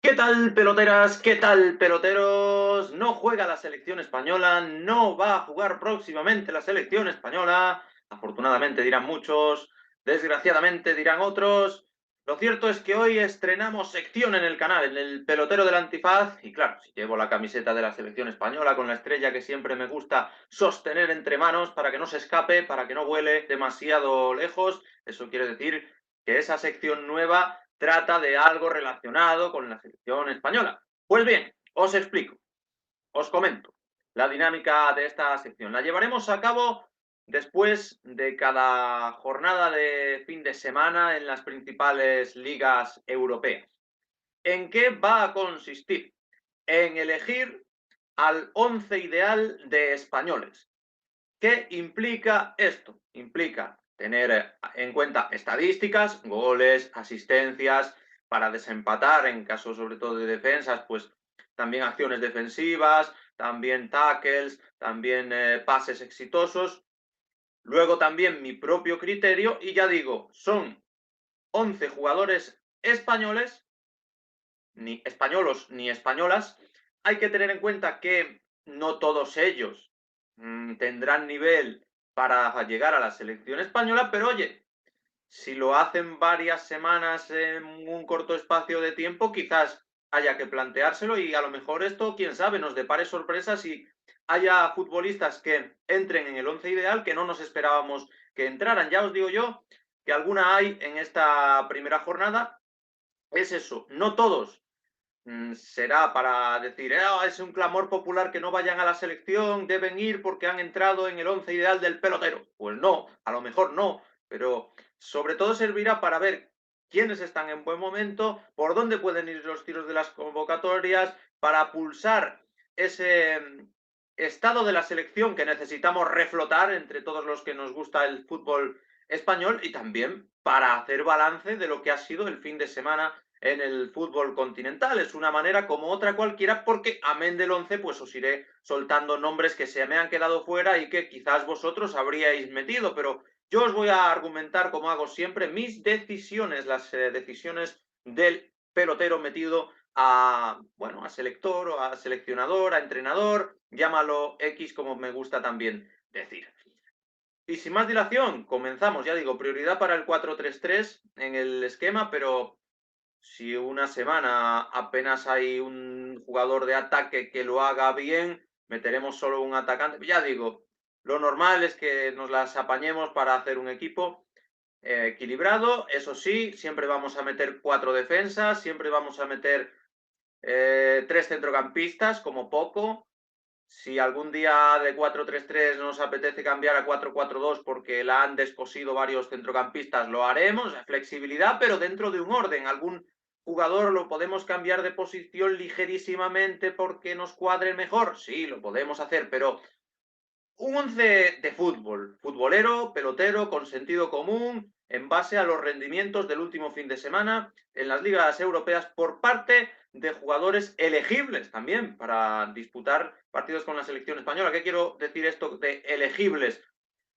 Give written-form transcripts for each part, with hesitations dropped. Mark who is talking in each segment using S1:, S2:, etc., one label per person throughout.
S1: ¿Qué tal, peloteras? ¿Qué tal, peloteros? No juega la selección española, no va a jugar próximamente la selección española. Afortunadamente dirán muchos, desgraciadamente dirán otros. Lo cierto es que hoy estrenamos sección en el canal, en el pelotero del antifaz. Y claro, si llevo la camiseta de la selección española con la estrella que siempre me gusta sostener entre manos para que no se escape, para que no vuele demasiado lejos, eso quiere decir que esa sección nueva trata de algo relacionado con la selección española. Pues bien, os explico, os comento la dinámica de esta sección. La llevaremos a cabo después de cada jornada de fin de semana en las principales ligas europeas. ¿En qué va a consistir? En elegir al once ideal de españoles. ¿Qué implica esto? Implica tener en cuenta estadísticas, goles, asistencias, para desempatar en caso sobre todo de defensas, pues también acciones defensivas, también tackles, también pases exitosos. Luego también mi propio criterio y ya digo, son 11 jugadores españoles, ni españolos ni españolas. Hay que tener en cuenta que no todos ellos tendrán nivel para llegar a la selección española, pero oye, si lo hacen varias semanas en un corto espacio de tiempo, quizás haya que planteárselo y a lo mejor esto, quién sabe, nos depare sorpresas y haya futbolistas que entren en el once ideal que no nos esperábamos que entraran. Ya os digo yo que alguna hay en esta primera jornada. Es eso, no todos será para decir, es un clamor popular que no vayan a la selección, deben ir porque han entrado en el once ideal del pelotero. Pues no, a lo mejor no, pero sobre todo servirá para ver quiénes están en buen momento, por dónde pueden ir los tiros de las convocatorias, para pulsar ese estado de la selección que necesitamos reflotar entre todos los que nos gusta el fútbol español y también para hacer balance de lo que ha sido el fin de semana en el fútbol continental. Es una manera como otra cualquiera, porque amén del 11, pues os iré soltando nombres que se me han quedado fuera y que quizás vosotros habríais metido, pero yo os voy a argumentar, como hago siempre, mis decisiones, las decisiones del pelotero metido a, bueno, a selector o a seleccionador, a entrenador, llámalo X como me gusta también decir. Y sin más dilación, comenzamos, ya digo, prioridad para el 4-3-3 en el esquema, pero si una semana apenas hay un jugador de ataque que lo haga bien, meteremos solo un atacante. Ya digo, lo normal es que nos las apañemos para hacer un equipo equilibrado. Eso sí, siempre vamos a meter 4 defensas, siempre vamos a meter 3 centrocampistas como poco. Si algún día de 4-3-3 nos apetece cambiar a 4-4-2 porque la han descosido varios centrocampistas, lo haremos, flexibilidad, pero dentro de un orden. Algún jugador lo podemos cambiar de posición ligerísimamente porque nos cuadre mejor. Sí, lo podemos hacer, pero un once de fútbol, futbolero, pelotero, con sentido común, en base a los rendimientos del último fin de semana en las ligas europeas por parte de jugadores elegibles también para disputar partidos con la selección española. ¿Qué quiero decir esto de elegibles?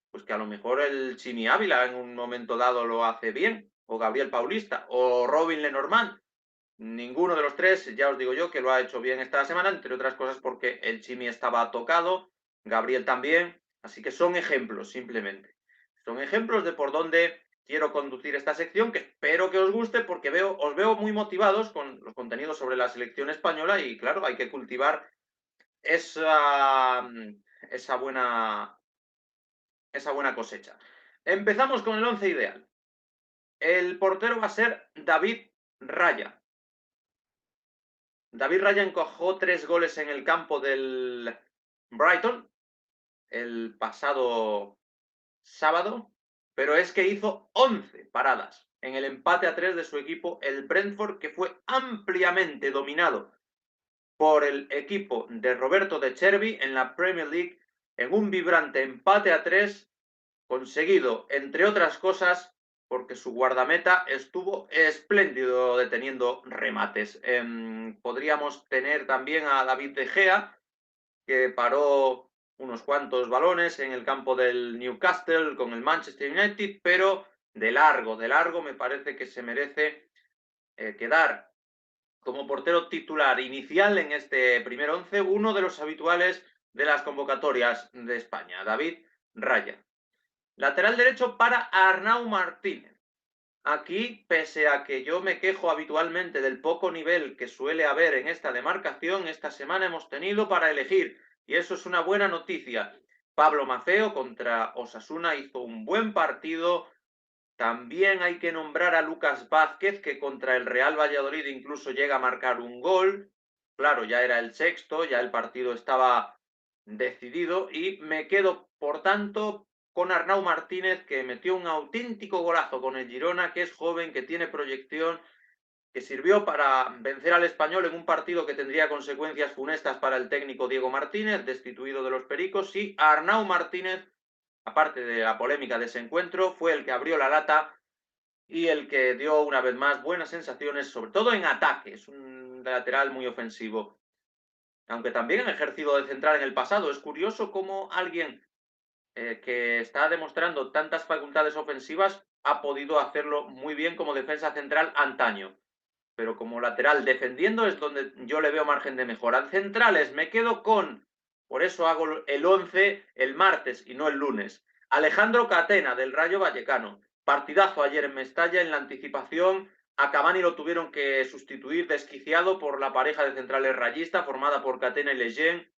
S1: Pues que a lo mejor el Chimi Ávila en un momento dado lo hace bien, o Gabriel Paulista, o Robin Lenormand. Ninguno de los tres, ya os digo yo, que lo ha hecho bien esta semana, entre otras cosas porque el Chimi estaba tocado, Gabriel también, así que son ejemplos simplemente. Son ejemplos de por dónde quiero conducir esta sección, que espero que os guste porque os veo muy motivados con los contenidos sobre la selección española y claro, hay que cultivar esa, esa, buena, esa buena cosecha. Empezamos con el once ideal. El portero va a ser David Raya. David Raya encajó 3 goles en el campo del Brighton el pasado sábado, pero es que hizo 11 paradas en el empate a 3 de su equipo, el Brentford, que fue ampliamente dominado por el equipo de Roberto De Chervi en la Premier League en un vibrante empate a 3 conseguido, entre otras cosas, porque su guardameta estuvo espléndido deteniendo remates. Podríamos tener también a David De Gea, que paró unos cuantos balones en el campo del Newcastle con el Manchester United, pero de largo me parece que se merece quedar como portero titular inicial en este primer 11, uno de los habituales de las convocatorias de España, David Raya. Lateral derecho para Arnau Martínez. Aquí, pese a que yo me quejo habitualmente del poco nivel que suele haber en esta demarcación, esta semana hemos tenido para elegir, y eso es una buena noticia. Pablo Maceo contra Osasuna hizo un buen partido. También hay que nombrar a Lucas Vázquez, que contra el Real Valladolid incluso llega a marcar un gol. Claro, ya era el sexto, ya el partido estaba decidido y me quedo, por tanto, con Arnau Martínez, que metió un auténtico golazo con el Girona, que es joven, que tiene proyección, que sirvió para vencer al Español en un partido que tendría consecuencias funestas para el técnico Diego Martínez, destituido de los Pericos, y Arnau Martínez, aparte de la polémica de ese encuentro, fue el que abrió la lata y el que dio una vez más buenas sensaciones, sobre todo en ataque. Es un lateral muy ofensivo, aunque también ha ejercido de central en el pasado. Es curioso cómo alguien que está demostrando tantas facultades ofensivas ha podido hacerlo muy bien como defensa central antaño. Pero como lateral defendiendo es donde yo le veo margen de mejora. Centrales me quedo con, por eso hago el 11 el martes y no el lunes. Alejandro Catena del Rayo Vallecano. Partidazo ayer en Mestalla en la anticipación. A Cavani lo tuvieron que sustituir desquiciado por la pareja de centrales rayista formada por Catena y Lejeune.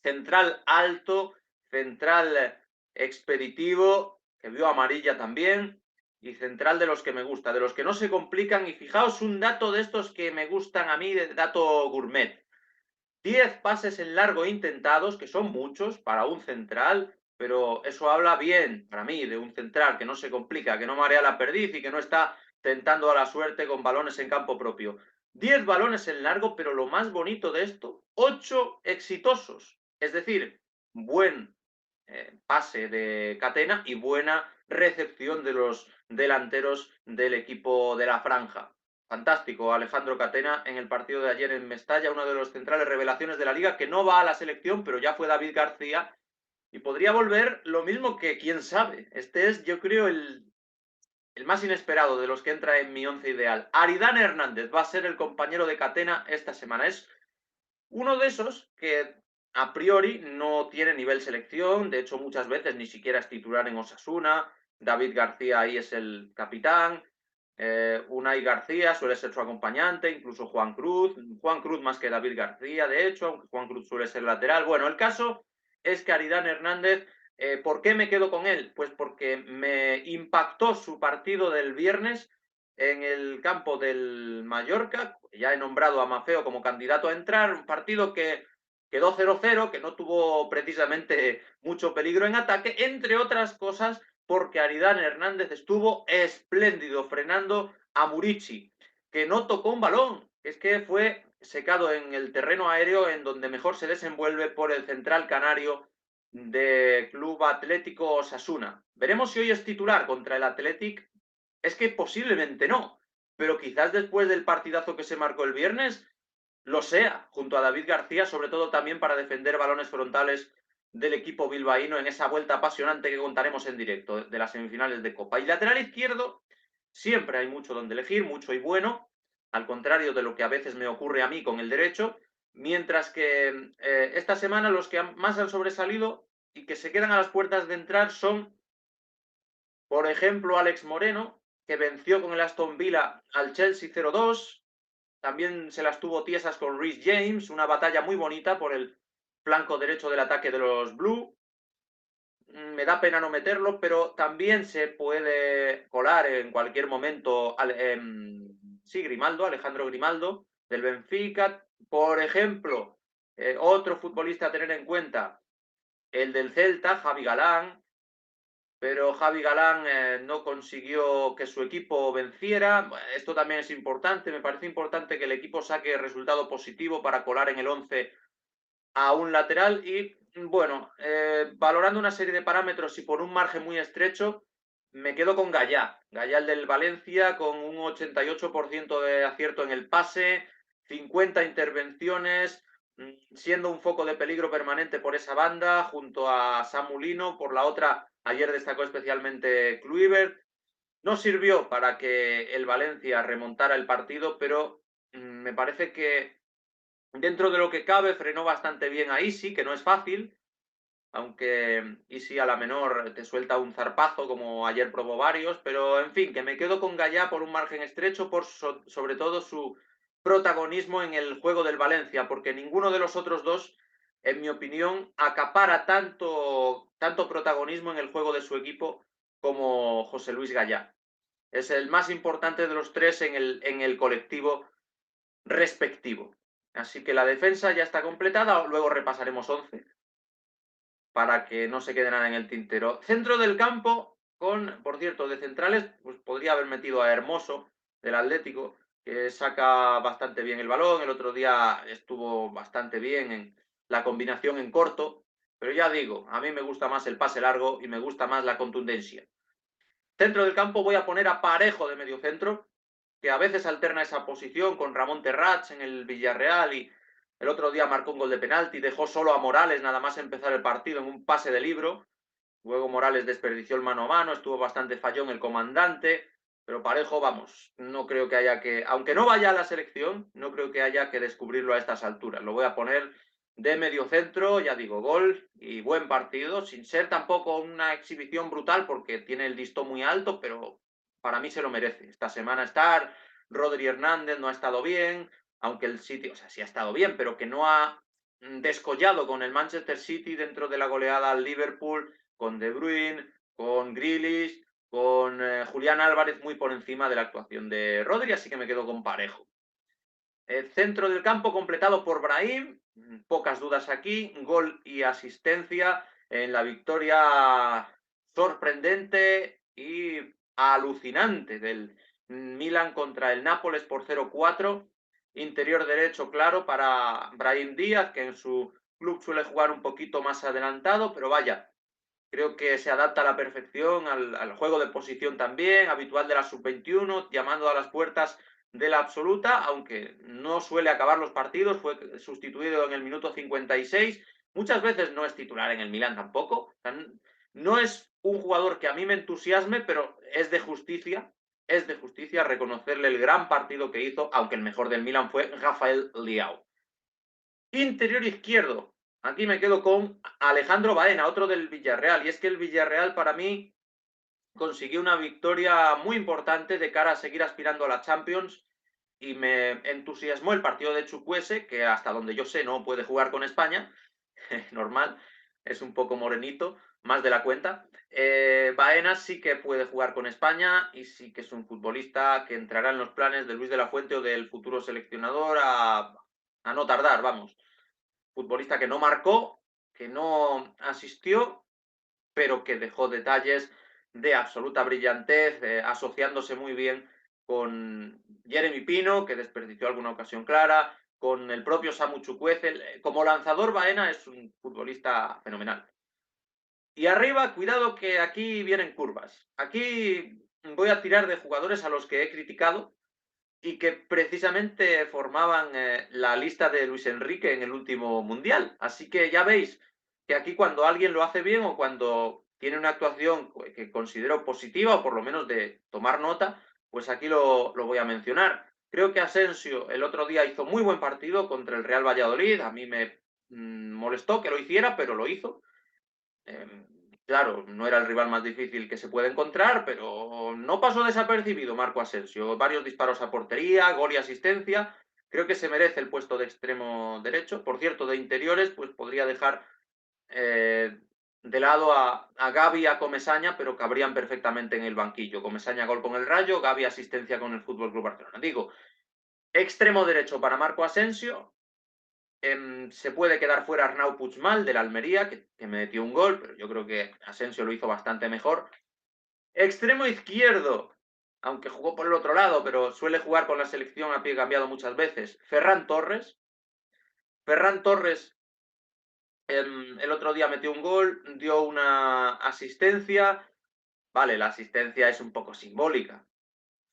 S1: Central alto, central expeditivo, que vio amarilla también, y central de los que me gusta, de los que no se complican. Y fijaos un dato de estos que me gustan a mí, de dato gourmet. 10 pases en largo intentados, que son muchos para un central, pero eso habla bien, para mí, de un central que no se complica, que no marea la perdiz y que no está tentando a la suerte con balones en campo propio. 10 balones en largo, pero lo más bonito de esto, 8 exitosos. Es decir, buen pase de Catena y buena recepción de los delanteros del equipo de la franja. Fantástico, Alejandro Catena en el partido de ayer en Mestalla, uno de los centrales revelaciones de la liga, que no va a la selección, pero ya fue David García y podría volver lo mismo que quién sabe. Este es, yo creo, el más inesperado de los que entra en mi once ideal. Aridane Hernández va a ser el compañero de Catena esta semana. Es uno de esos que a priori no tiene nivel selección, de hecho muchas veces ni siquiera es titular en Osasuna. David García ahí es el capitán. Unai García suele ser su acompañante, incluso Juan Cruz. Juan Cruz más que David García, de hecho, aunque Juan Cruz suele ser lateral. Bueno, el caso es que Aridane Hernández, ¿por qué me quedo con él? Pues porque me impactó su partido del viernes en el campo del Mallorca. Ya he nombrado a Mafeo como candidato a entrar, un partido que quedó 0-0, que no tuvo precisamente mucho peligro en ataque, entre otras cosas porque Aridane Hernández estuvo espléndido frenando a Murici, que no tocó un balón, es que fue secado en el terreno aéreo en donde mejor se desenvuelve por el central canario de Club Atlético Osasuna. Veremos si hoy es titular contra el Athletic. Es que posiblemente no, pero quizás después del partidazo que se marcó el viernes lo sea, junto a David García, sobre todo también para defender balones frontales del equipo bilbaíno en esa vuelta apasionante que contaremos en directo de las semifinales de Copa. Y lateral izquierdo, siempre hay mucho donde elegir, mucho y bueno, al contrario de lo que a veces me ocurre a mí con el derecho, mientras que esta semana los que más han sobresalido y que se quedan a las puertas de entrar son, por ejemplo, Alex Moreno, que venció con el Aston Villa al Chelsea 0-2. También se las tuvo tiesas con Reece James, una batalla muy bonita por el flanco derecho del ataque de los Blue. Me da pena no meterlo, pero también se puede colar en cualquier momento sí, Grimaldo, Alejandro Grimaldo, del Benfica. Por ejemplo, otro futbolista a tener en cuenta, el del Celta, Javi Galán, pero Javi Galán no consiguió que su equipo venciera. Esto también es importante, me parece importante que el equipo saque resultado positivo para colar en el 11 a un lateral y, bueno, valorando una serie de parámetros y por un margen muy estrecho, me quedo con Gallá, el del Valencia, con un 88% de acierto en el pase, 50 intervenciones, siendo un foco de peligro permanente por esa banda, junto a Samulino, por la otra, ayer destacó especialmente Kluivert. No sirvió para que el Valencia remontara el partido, pero Me parece que dentro de lo que cabe frenó bastante bien a Isi, que no es fácil, aunque Isi a la menor te suelta un zarpazo, como ayer probó varios, pero en fin, que me quedo con Gallá por un margen estrecho, sobre todo su protagonismo en el juego del Valencia, porque ninguno de los otros dos, en mi opinión, acapara tanto protagonismo en el juego de su equipo como José Luis Gallá. Es el más importante de los tres en el colectivo respectivo. Así que la defensa ya está completada, luego repasaremos 11 para que no se quede nada en el tintero. Centro del campo, por cierto, de centrales, pues podría haber metido a Hermoso, del Atlético, que saca bastante bien el balón. El otro día estuvo bastante bien en la combinación en corto, pero ya digo, a mí me gusta más el pase largo y me gusta más la contundencia. Centro del campo voy a poner a Parejo de mediocentro, que a veces alterna esa posición con Ramón Terrats en el Villarreal y el otro día marcó un gol de penalti, dejó solo a Morales nada más empezar el partido en un pase de libro. Luego Morales desperdició el mano a mano, estuvo bastante fallón el comandante, pero Parejo, vamos, no creo que haya que, aunque no vaya a la selección, no creo que haya que descubrirlo a estas alturas. Lo voy a poner de medio centro, ya digo, gol y buen partido, sin ser tampoco una exhibición brutal porque tiene el listón muy alto, pero para mí se lo merece. Esta semana estar, Rodri Hernández no ha estado bien, aunque el City, o sea, sí ha estado bien, pero que no ha descollado con el Manchester City dentro de la goleada al Liverpool, con De Bruyne, con Grealish, con Julián Álvarez muy por encima de la actuación de Rodri, así que me quedo con Parejo. El centro del campo completado por Brahim, pocas dudas aquí, gol y asistencia en la victoria sorprendente y alucinante del Milan contra el Nápoles por 0-4. Interior derecho claro para Brahim Díaz, que en su club suele jugar un poquito más adelantado, pero vaya, creo que se adapta a la perfección al juego de posición también, habitual de la sub-21, llamando a las puertas de la absoluta, aunque no suele acabar los partidos, fue sustituido en el minuto 56. Muchas veces no es titular en el Milan tampoco. O sea, no es un jugador que a mí me entusiasme, pero es de justicia reconocerle el gran partido que hizo, aunque el mejor del Milan fue Rafael Leao. Interior izquierdo. Aquí me quedo con Alejandro Baena, otro del Villarreal. Y es que el Villarreal para mí consiguió una victoria muy importante de cara a seguir aspirando a la Champions. Y me entusiasmó el partido de Chukwueze, que hasta donde yo sé no puede jugar con España. Normal, es un poco morenito, más de la cuenta. Baena sí que puede jugar con España y sí que es un futbolista que entrará en los planes de Luis de la Fuente o del futuro seleccionador a no tardar, vamos. Futbolista que no marcó, que no asistió, pero que dejó detalles de absoluta brillantez, asociándose muy bien con Jeremy Pino, que desperdició alguna ocasión clara, con el propio Samu Chukwueze. Como lanzador, Baena es un futbolista fenomenal. Y arriba, cuidado que aquí vienen curvas. Aquí voy a tirar de jugadores a los que he criticado, y que precisamente formaban la lista de Luis Enrique en el último Mundial. Así que ya veis que aquí cuando alguien lo hace bien o cuando tiene una actuación que considero positiva o por lo menos de tomar nota, pues aquí lo voy a mencionar. Creo que Asensio el otro día hizo muy buen partido contra el Real Valladolid. A mí me molestó que lo hiciera, pero lo hizo. Claro, no era el rival más difícil que se puede encontrar, pero no pasó desapercibido Marco Asensio. Varios disparos a portería, gol y asistencia. Creo que se merece el puesto de extremo derecho. Por cierto, de interiores, pues podría dejar de lado a Gavi y a Comesaña, pero cabrían perfectamente en el banquillo. Comesaña gol con el Rayo, Gavi asistencia con el Fútbol Club Barcelona. Digo, extremo derecho para Marco Asensio, se puede quedar fuera Arnau Puigmal del Almería, que metió un gol, pero yo creo que Asensio lo hizo bastante mejor. Extremo izquierdo, aunque jugó por el otro lado, pero suele jugar con la selección a pie cambiado muchas veces. Ferran Torres. Ferran Torres el otro día metió un gol, dio una asistencia. Vale, la asistencia es un poco simbólica.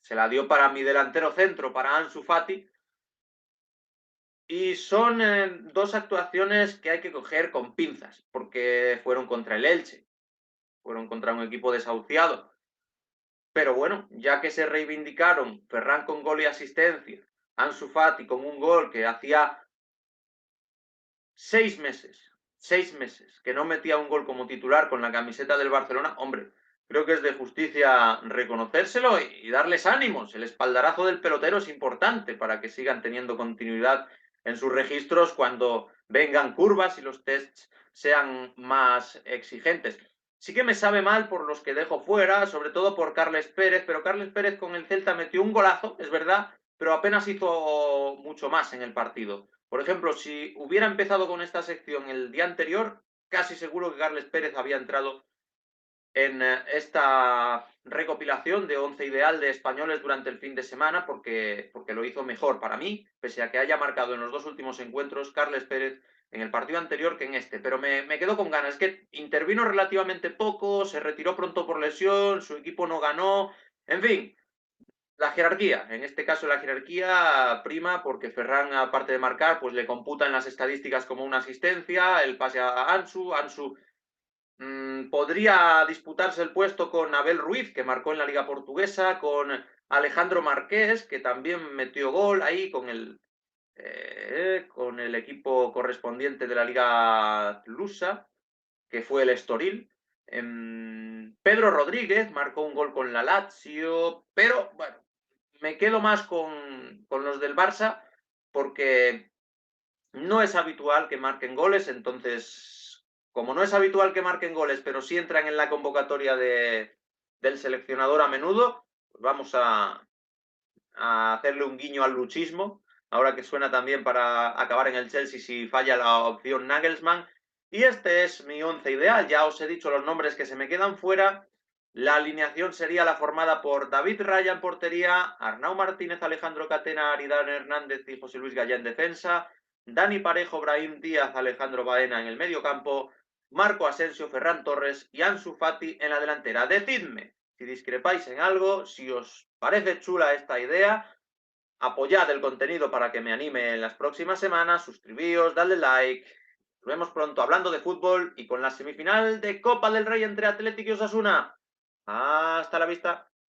S1: Se la dio para mi delantero centro, para Ansu Fati, y son dos actuaciones que hay que coger con pinzas, porque fueron contra el Elche, fueron contra un equipo desahuciado. Pero bueno, ya que se reivindicaron Ferran con gol y asistencia, Ansu Fati con un gol que hacía 6 meses que no metía un gol como titular con la camiseta del Barcelona. Hombre, creo que es de justicia reconocérselo y darles ánimos. El espaldarazo del pelotero es importante para que sigan teniendo continuidad en sus registros cuando vengan curvas y los tests sean más exigentes. Sí que me sabe mal por los que dejo fuera, sobre todo por Carles Pérez, pero Carles Pérez con el Celta metió un golazo, es verdad, pero apenas hizo mucho más en el partido. Por ejemplo, si hubiera empezado con esta sección el día anterior, casi seguro que Carles Pérez había entrado en esta recopilación de 11 ideal de españoles durante el fin de semana porque lo hizo mejor para mí, pese a que haya marcado en los dos últimos encuentros Carles Pérez en el partido anterior que en este. Pero me quedo con ganas. Es que intervino relativamente poco, se retiró pronto por lesión, su equipo no ganó. En fin, la jerarquía, en este caso la jerarquía prima porque Ferran, aparte de marcar, pues le computa en las estadísticas como una asistencia, el pase a Ansu. Ansu podría disputarse el puesto con Abel Ruiz, que marcó en la Liga Portuguesa, con Alejandro Marqués, que también metió gol ahí con el equipo correspondiente de la Liga Lusa, que fue el Estoril. Pedro Rodríguez marcó un gol con la Lazio, pero bueno, me quedo más con los del Barça porque no es habitual que marquen goles, entonces, como no es habitual que marquen goles, pero sí entran en la convocatoria del seleccionador a menudo, pues vamos a hacerle un guiño al luchismo, ahora que suena también para acabar en el Chelsea si falla la opción Nagelsmann. Y este es mi once ideal, ya os he dicho los nombres que se me quedan fuera. La alineación sería la formada por David Raya en portería, Arnau Martínez, Alejandro Catena, Aridane Hernández y José Luis Gallá en defensa, Dani Parejo, Brahim Díaz, Alejandro Baena en el medio campo, Marco Asensio, Ferran Torres y Ansu Fati en la delantera. Decidme si discrepáis en algo, si os parece chula esta idea, apoyad el contenido para que me anime en las próximas semanas, suscribíos, dadle like. Nos vemos pronto hablando de fútbol y con la semifinal de Copa del Rey entre Atlético y Osasuna. Hasta la vista.